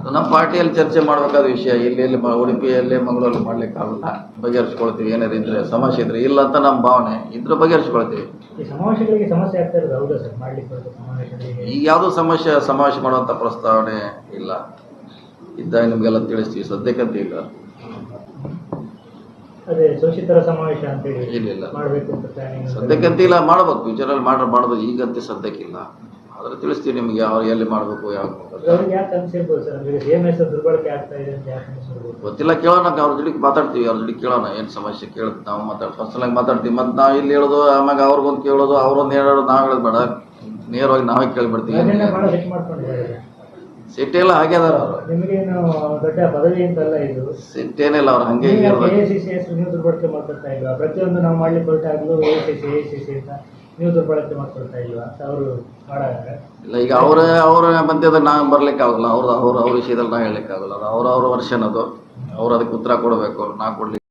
ಅದು ನಮ್ಮ ಪಾರ್ಟಿಯಲ್ಲಿ ಚರ್ಚೆ ಮಾಡಬೇಕಾದ ವಿಷಯ. ಇಲ್ಲಿ ಉಡುಪಿಯಲ್ಲಿ ಮಂಗಳೂರಲ್ಲಿ ಮಾಡ್ಲಿಕ್ಕಾಗಲ್ಲ. ಬಗೆಹರಿಸ್ಕೊಳ್ತೀವಿ. ಏನಾದ್ರು ಇದ್ರೆ ಸಮಸ್ಯೆ ಇದ್ರೆ, ಇಲ್ಲ ಅಂತ ನಮ್ಮ ಭಾವನೆ ಇದ್ರೆ ಬಗೆಹರಿಸ್ಕೊಳ್ತೀವಿ. ಈ ಸಮಾವೇಶಗಳಿಗೆ ಸಮಸ್ಯೆ ಆಗ್ತಾ ಇರೋದು ಹೌದಾ ಸರ್? ಮಾಡ್ಲಿಕ್ಕೆ ಸಮಾವೇಶಗಳಿಗೆ ಈಗ ಯಾವುದೋ ಸಮಾವೇಶ ಮಾಡುವಂಥ ಪ್ರಸ್ತಾವನೆ ಇಲ್ಲ. ಇದ್ದಾಗ ನಿಮಗೆಲ್ಲ ತಿಳಿಸ್ತೀವಿ. ಸದ್ಯಕ್ಕಂತ ಇಲ್ಲ. ಅದೇ ಶೋಷಿತರ ಸಮಾವೇಶ ಅಂತೇಳಿ ಇಲ್ಲ ಮಾಡಬೇಕು ಅಂತ ಪ್ಲಾನಿಂಗ್ ಸದ್ಯಕ್ಕಂತ ಇಲ್ಲ. ಮಾಡ್ಬೇಕು, ಫ್ಯೂಚರಲ್ಲಿ ಮಾಡ್ಬೋದು. ಈಗಂತ ಸದ್ಯಕ್ಕಿಲ್ಲ. ಆದ್ರೆ ತಿಳಿಸ್ತೀವಿ ನಿಮ್ಗೆ ಯಾವ ಎಲ್ಲಿ ಮಾಡಬೇಕು ಯಾವ ಅವ್ರಿಗೆ ಯಾಕೆ ಅನ್ಸಿರ್ಬೋದು ಸರ್? ಅಂದ್ರೆ CMS ದುರ್ಬಳಕೆ ಆಗ್ತಾ ಇದೆ ಅಂತ ಯಾಕೆ ಅನ್ಸಿರ್ಬೋದು? ಗೊತ್ತಿಲ್ಲ. ಕೇಳೋಣ, ಅವ್ರ ಜೊತೆ ಮಾತಾಡ್ತೀವಿ. ಅವ್ರ ಜೊತೆ ಕೇಳೋಣ ಏನು ಸಮಸ್ಯೆ ಕೇಳುತ್ತೆ. ನಾವು ಪರ್ಸನಲಾಗಿ ಮಾತಾಡ್ತೀವಿ. ಮತ್ತು ನಾವು ಇಲ್ಲಿ ಹೇಳೋದು, ಆಮ್ಯಾಗ ಅವ್ರಿಗೊಂದು ಕೇಳೋದು, ಅವ್ರೊಂದು ಹೇಳೋದು, ನಾವು ಹೇಳೋದು ಬೇಡ. ನೇರವಾಗಿ ನಾವೇ ಕೇಳಿಬಿಡ್ತೀವಿ. ಭಾಳ ಸೆಟ್ ಮಾಡ್ಕೊಂಡಿದ್ದಾರೆ. ಸಿಟ್ಟು ಎಲ್ಲ ಹಾಗೆ ಅದಾರ ಅವರು. ನಿಮಗೇನು ದೊಡ್ಡ ಪದವಿ ಅಂತಲ್ಲ ಇದು. ಸಿಟ್ಟೇನಿಲ್ಲ ಅವ್ರು ಹಂಗೆ AICC ಹೆಸರು ನೀವು ದುರ್ಬಳಕೆ ಮಾಡ್ಕೊಳ್ತಾ ಇಲ್ವಾ? ಪ್ರತಿಯೊಂದು ನಾವು ಮಾಡ್ಲಿಕ್ಕೆ ಹೊರಟಾಗ್ಲೂ AICC ಅಂತ ನೀವು ದುರ್ಬಳಕೆ ಮಾಡ್ಕೊಳ್ತಾ ಇಲ್ವಾ ಅಂತ ಅವರು ಮಾಡಾರೆ. ಇಲ್ಲ, ಈಗ ಅವ್ರ ಮಧ್ಯದಾಗ ನಾವು ಬರ್ಲಿಕ್ಕೆ ಆಗೋಲ್ಲ. ಅವ್ರ ವಿಷಯದಲ್ಲಿ ನಾವು ಹೇಳಲಿಕ್ಕೆ ಆಗೋಲ್ಲ. ಅವ್ರ ವರ್ಷನ್ ಅದು. ಅವ್ರು ಅದಕ್ಕೆ ಉತ್ತರ ಕೊಡಬೇಕು. ನಾ ಕೊಡ್ಲಿಕ್ಕೆ